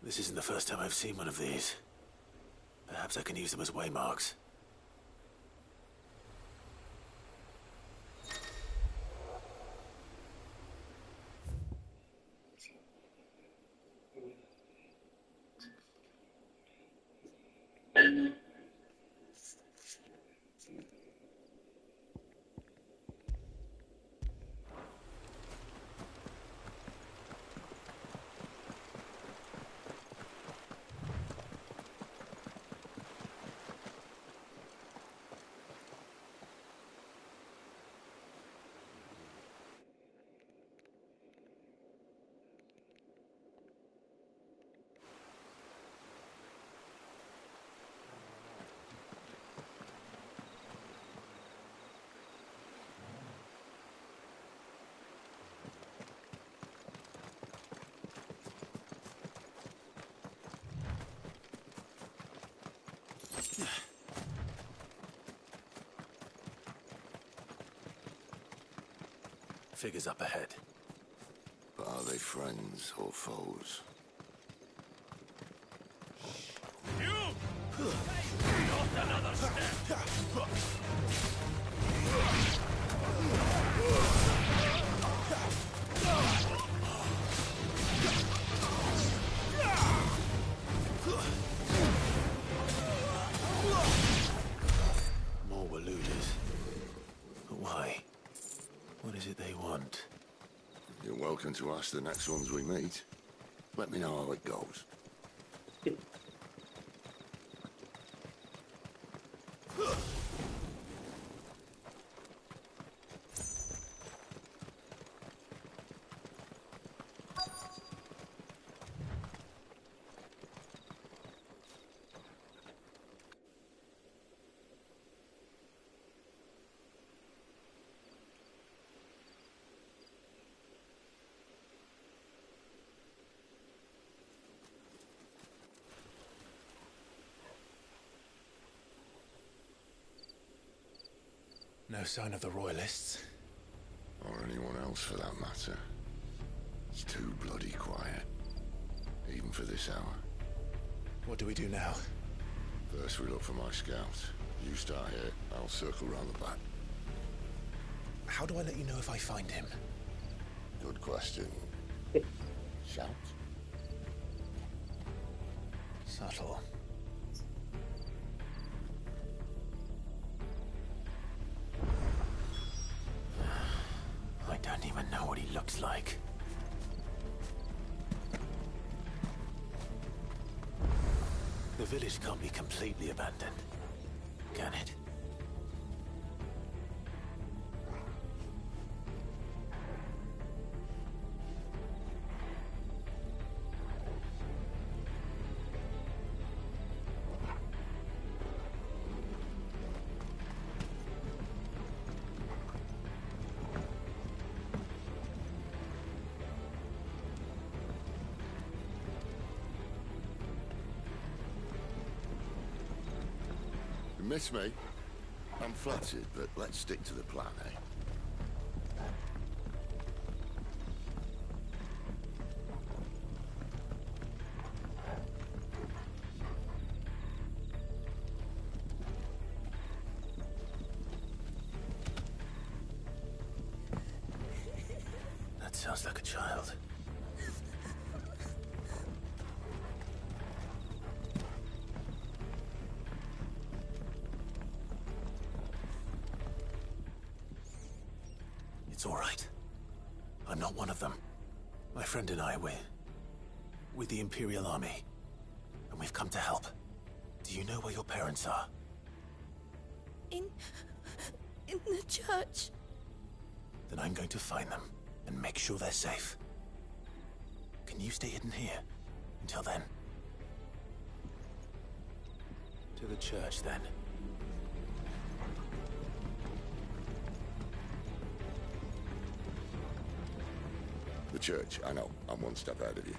This isn't the first time I've seen one of these. Perhaps I can use them as waymarks. Figures up ahead. But are they friends or foes? You! Not another step! More Waluders. But why? What is it they want? You're welcome to ask the next ones we meet. Let me know how it goes. No sign of the Royalists. Or anyone else for that matter. It's too bloody quiet. Even for this hour. What do we do now? First we look for my scout. You start here, I'll circle round the back. How do I let you know if I find him? Good question. Shout? Subtle. I don't even know what he looks like. The village can't be completely abandoned, can it? You miss me? I'm flattered, but let's stick to the plan, eh? That sounds like a child. It's all right. I'm not one of them. My friend and I, we're with the Imperial Army, and we've come to help. Do you know where your parents are? In the church. Then I'm going to find them and make sure they're safe. Can you stay hidden here until then? To the church, then. The church, I know. I'm one step ahead of you.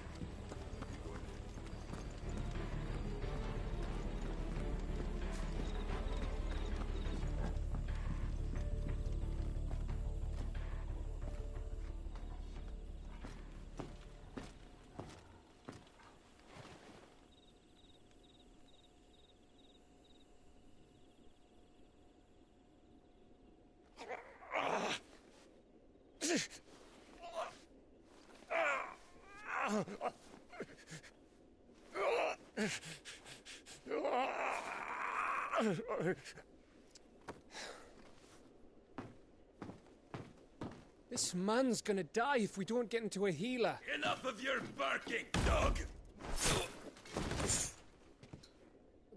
This man's gonna die if we don't get into a healer. Enough of your barking, dog!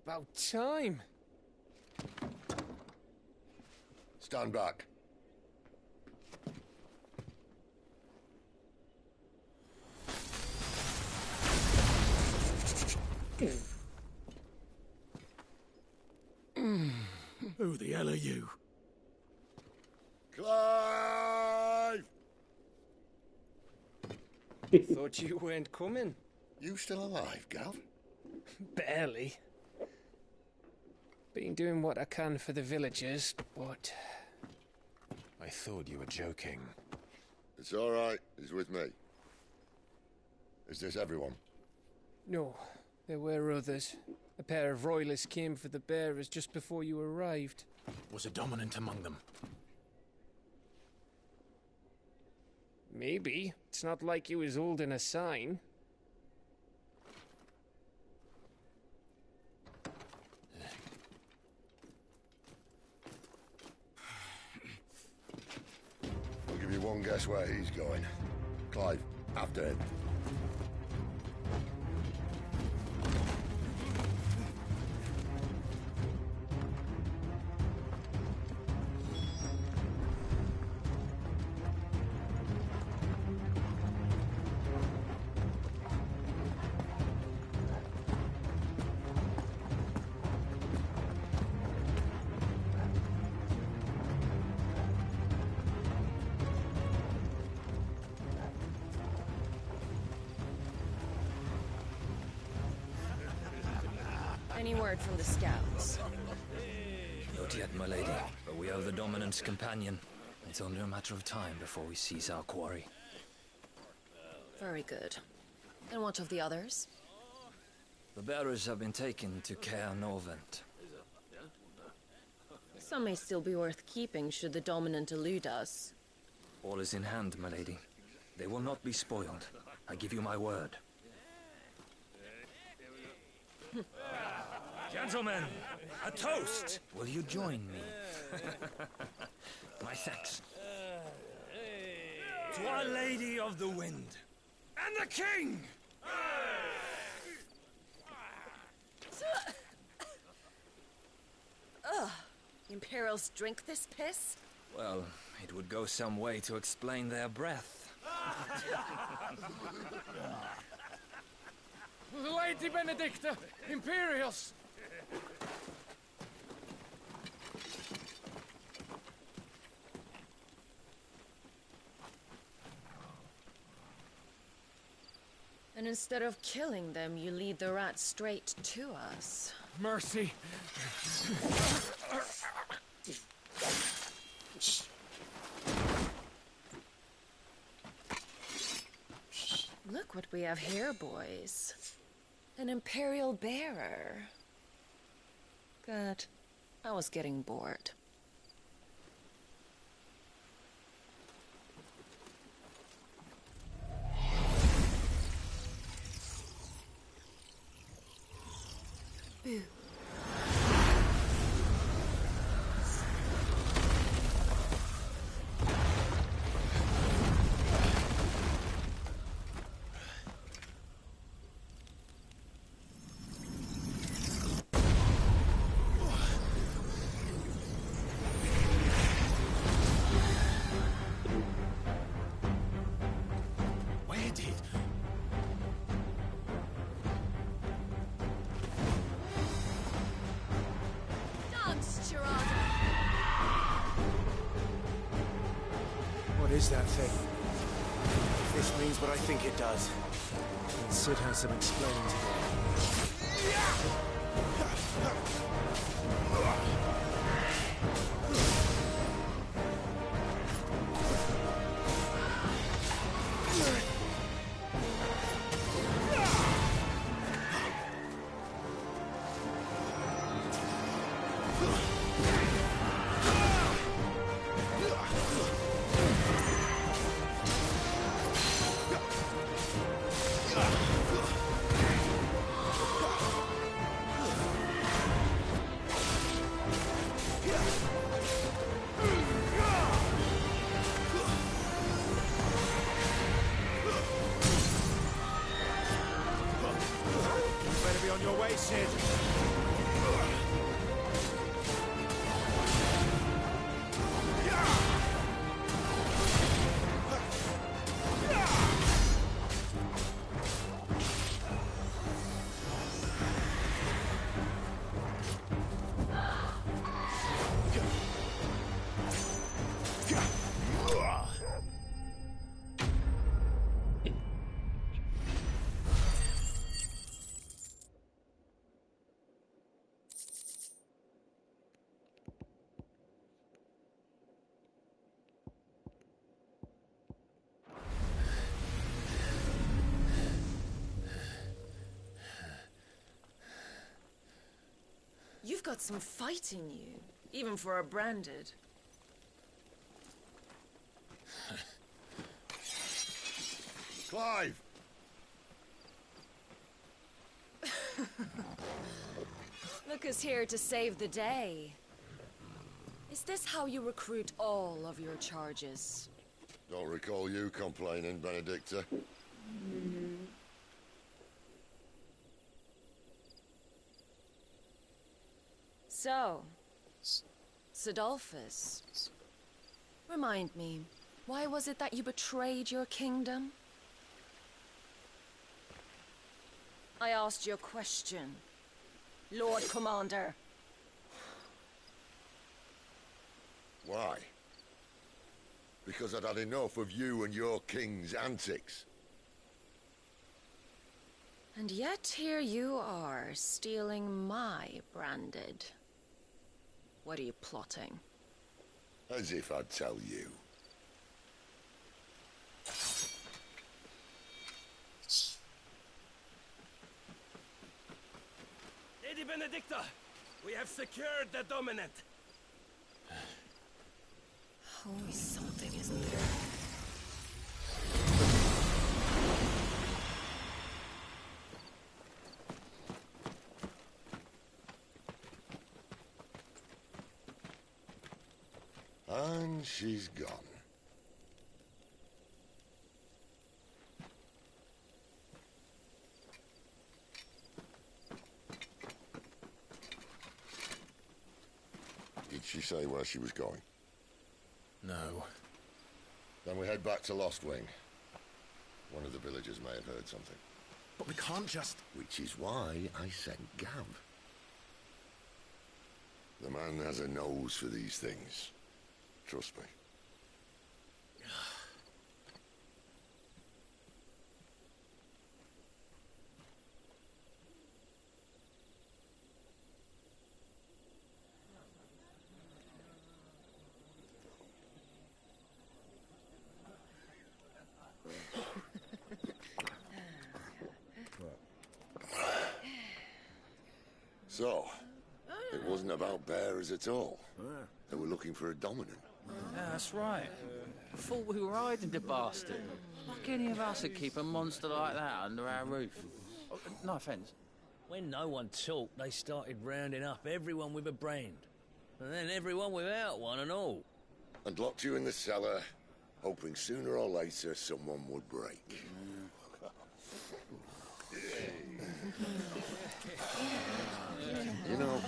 About time. Stand back. Who the hell are you? Clive! Thought you weren't coming. You still alive, Gav? Barely. Been doing what I can for the villagers, but... I thought you were joking. It's all right. He's with me. Is this everyone? No, there were others. A pair of royalists came for the bearers just before you arrived. Was a dominant among them? Maybe. It's not like he was holding a sign. I'll give you one guess where he's going. Clive, after him. Any word from the scouts? Not yet, my lady, but we have the Dominant's companion. It's only a matter of time before we seize our quarry. Very good. And what of the others? The bearers have been taken to Caer Norvent. Some may still be worth keeping should the Dominant elude us. All is in hand, my lady. They will not be spoiled. I give you my word. Gentlemen, a toast! Will you join me? My thanks. To Our Lady of the Wind. And the King! Ugh. Imperials drink this piss? Well, it would go some way to explain their breath. Lady Benedicta! Imperials! And instead of killing them, you lead the rats straight to us. Mercy! Look what we have here, boys. An Imperial bearer. Good. I was getting bored. Boo. What is that thing? If this means what I think it does, then Sid has some explaining to do. Better be on your way, Sid. You've got some fight in you, even for a branded. Clive! Look who's here to save the day. Is this how you recruit all of your charges? Don't recall you complaining, Benedicta. So, Sidolphus, remind me, why was it that you betrayed your kingdom? I asked you a question, Lord Commander. Why? Because I'd had enough of you and your king's antics. And yet here you are, stealing my branded. What are you plotting? As if I'd tell you. Lady Benedicta, we have secured the dominant. Always something, isn't there? And she's gone. Did she say where she was going? No. Then we head back to Lost Wing. One of the villagers may have heard something. But we can't just... Which is why I sent Gav. The man has a nose for these things. Trust me. So, it wasn't about bearers at all. They were looking for a dominant. Yeah, that's right. I thought we were hiding the bastard. Like any of us would keep a monster like that under our roof. Oh, no offence. When no one talked, they started rounding up everyone with a brand. And then everyone without one and all. And locked you in the cellar, hoping sooner or later someone would break. You know,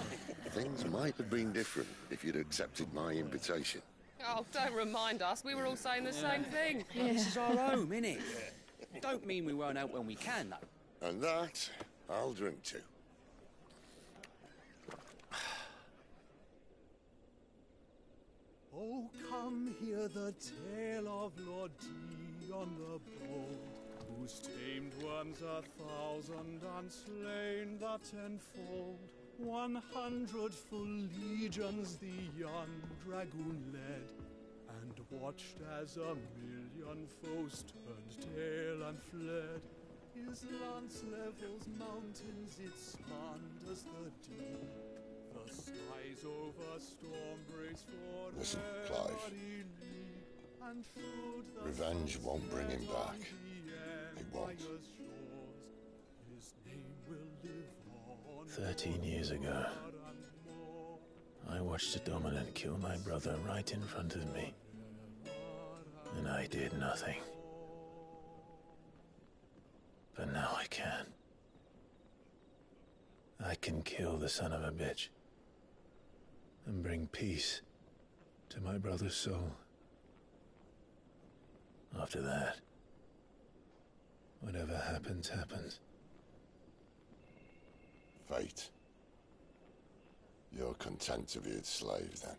things might have been different if you'd accepted my invitation. Oh, don't remind us. We were all saying the same thing. This is our home, innit? Don't mean we won't out when we can, though. And that, I'll drink to. Oh, come hear the tale of Lord Dion the Bold, who's tamed worms 1,000 and slain the 10-fold. 100 full legions the young dragoon led, and watched as 1,000,000 foes turned tail and fled. His lance levels mountains, it spanned as the deep. The skies over storm breaks for Listen, Clive. Revenge won't bring him back. It won't. 13 years ago, I watched a dominant kill my brother right in front of me. And I did nothing. But now I can. I can kill the son of a bitch. And bring peace to my brother's soul. After that, whatever happens, happens. Fate. You're content to be its slave, then?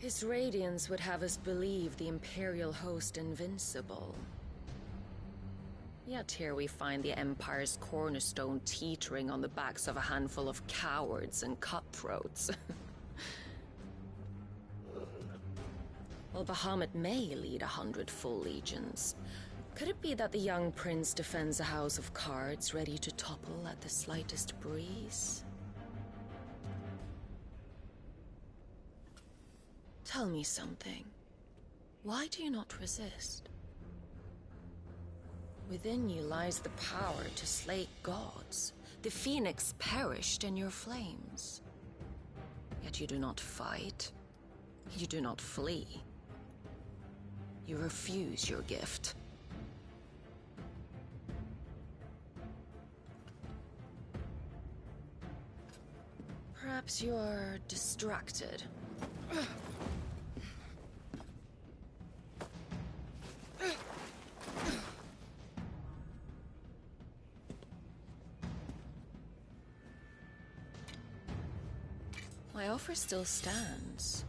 His radiance would have us believe the Imperial host invincible. Yet here we find the Empire's cornerstone teetering on the backs of a handful of cowards and cutthroats. Well, Bahamut may lead 100 full legions. Could it be that the young prince defends a house of cards ready to topple at the slightest breeze? Tell me something. Why do you not resist? Within you lies the power to slay gods. The phoenix perished in your flames. Yet you do not fight. You do not flee. You refuse your gift. Perhaps you are distracted. My offer still stands.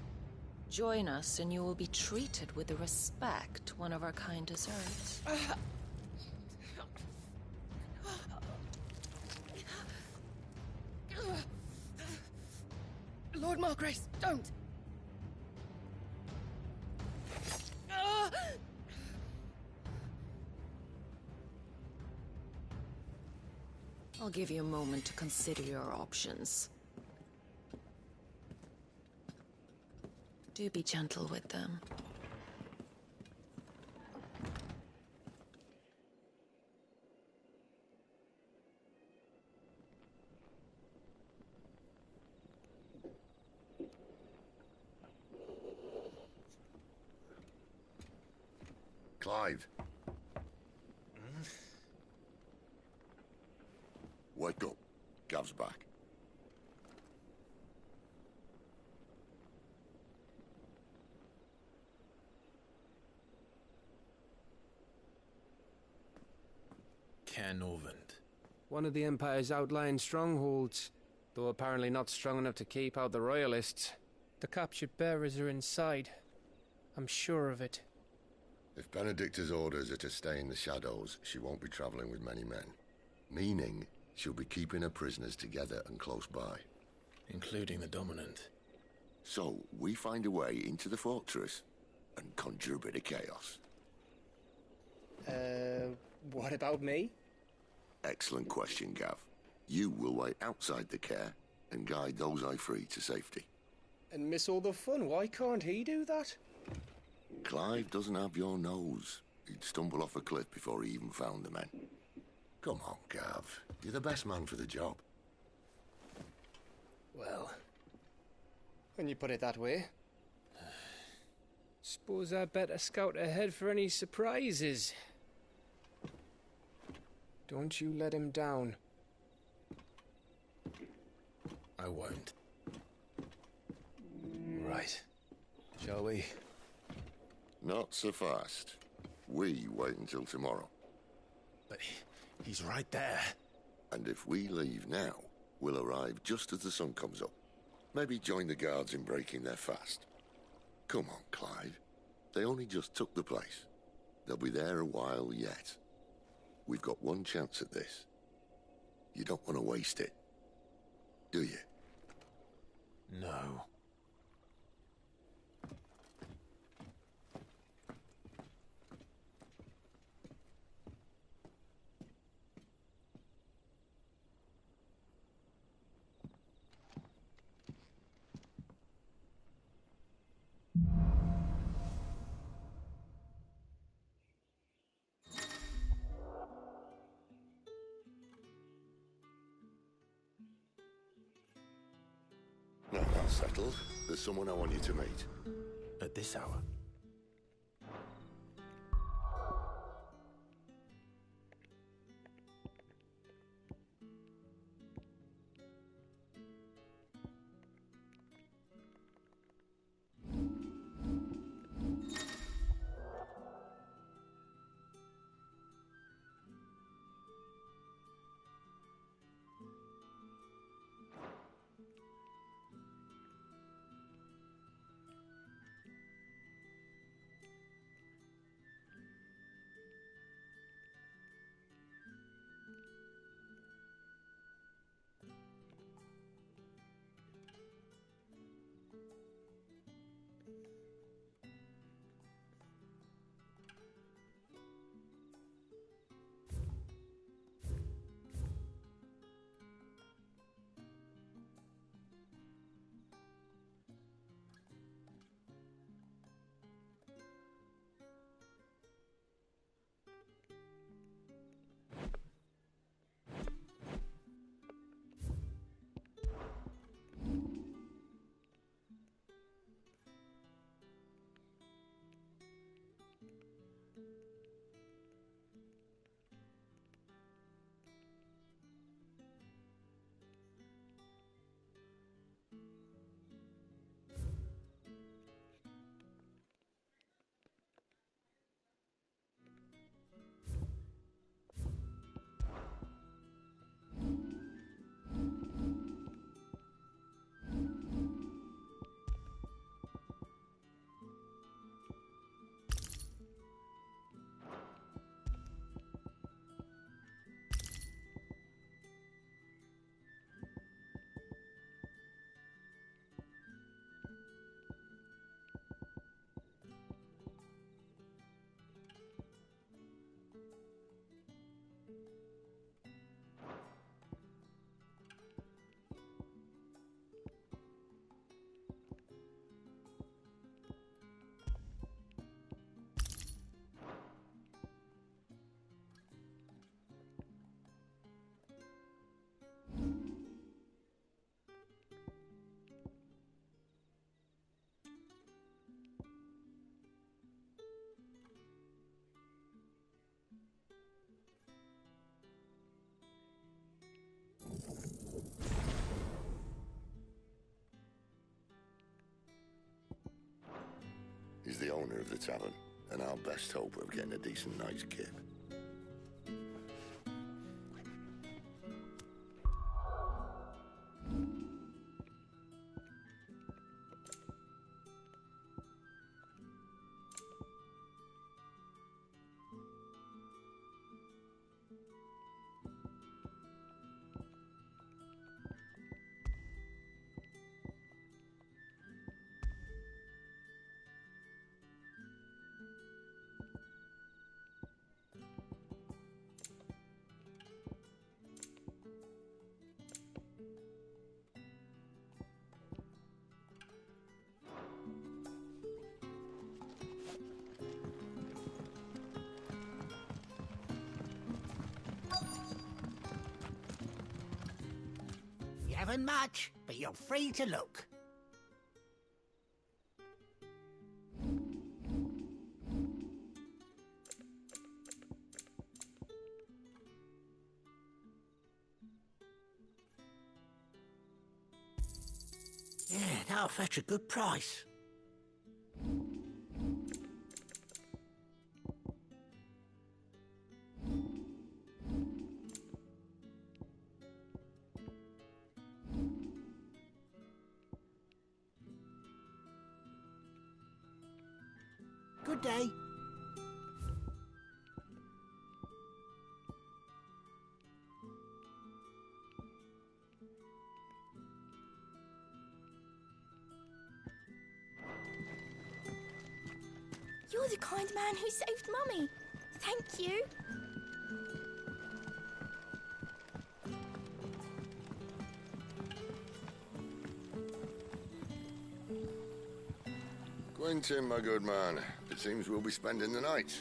Join us and you will be treated with the respect one of our kind deserves. Lord Margrace, don't! I'll give you a moment to consider your options. Do be gentle with them. Clive. Wake up. Gav's back. Norvent. One of the Empire's outlying strongholds, though apparently not strong enough to keep out the Royalists. The captured bearers are inside. I'm sure of it. If Benedicta's orders are to stay in the shadows, she won't be traveling with many men. Meaning, she'll be keeping her prisoners together and close by. Including the Dominant. So, we find a way into the fortress and conjure a bit of chaos. What about me? Excellent question, Gav. You will wait outside the care and guide those I free to safety. And miss all the fun. Why can't he do that? Clive doesn't have your nose. He'd stumble off a cliff before he even found the men. Come on, Gav. You're the best man for the job. Well, when you put it that way. Suppose I'd better scout ahead for any surprises. Don't you let him down. I won't. Right. Shall we? Not so fast. We wait until tomorrow. But he's right there. And if we leave now, we'll arrive just as the sun comes up. Maybe join the guards in breaking their fast. Come on, Clive. They only just took the place. They'll be there a while yet. We've got one chance at this. You don't want to waste it, do you? No. settled, there's someone I want you to meet. At this hour? He's the owner of the tavern, and our best hope of getting a decent night's kip. You haven't much, but you're free to look. Yeah, that'll fetch a good price. Good day. You're the kind man who saved Mummy. Thank you. Quentin, my good man. It seems we'll be spending the night.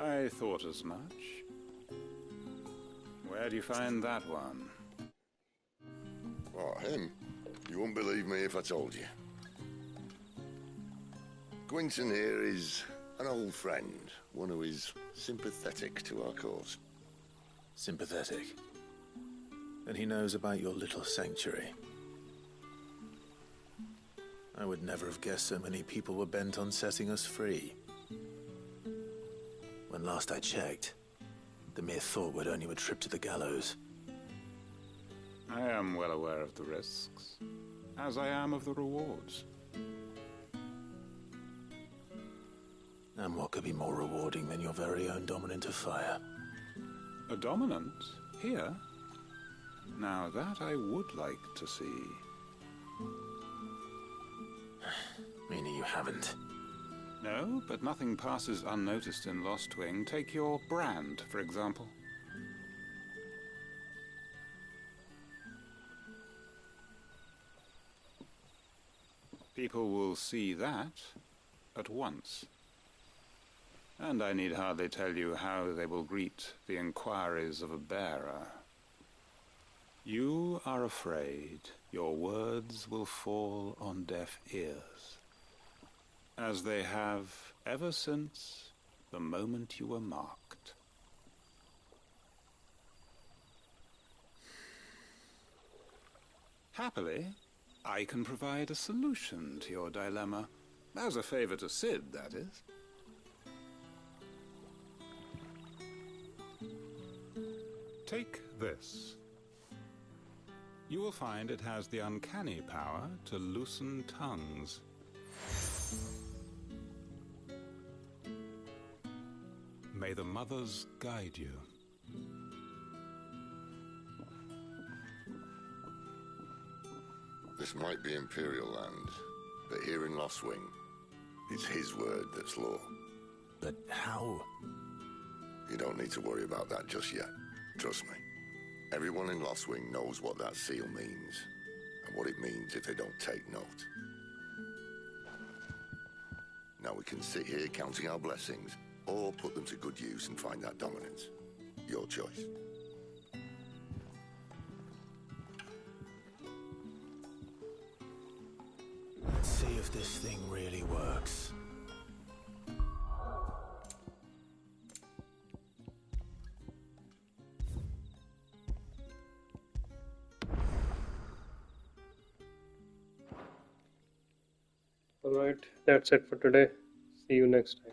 I thought as much. Where do you find that one? What, him? You You wouldn't believe me if I told you. Gwynson here is an old friend, one who is sympathetic to our cause. Sympathetic? And he knows about your little sanctuary. I would never have guessed so many people were bent on setting us free. When last I checked, the mere thought would earn you a trip to the gallows. I am well aware of the risks, as I am of the rewards. And what could be more rewarding than your very own dominant of fire? A dominant? Here? Now that I would like to see. Meaning you haven't? No, but nothing passes unnoticed in Lostwing. Take your brand, for example. People will see that at once. And I need hardly tell you how they will greet the inquiries of a bearer. You are afraid your words will fall on deaf ears, as they have ever since the moment you were marked. Happily, I can provide a solution to your dilemma, as a favor to Sid, that is. Take this. You will find it has the uncanny power to loosen tongues. May the mothers guide you. This might be Imperial land, but here in Lostwing, it's his word that's law. But how? You don't need to worry about that just yet. Trust me. Everyone in Lostwing knows what that seal means, and what it means if they don't take note. Now we can sit here counting our blessings, or put them to good use and find that dominance. Your choice. Let's see if this thing really works. Alright, that's it for today. See you next time.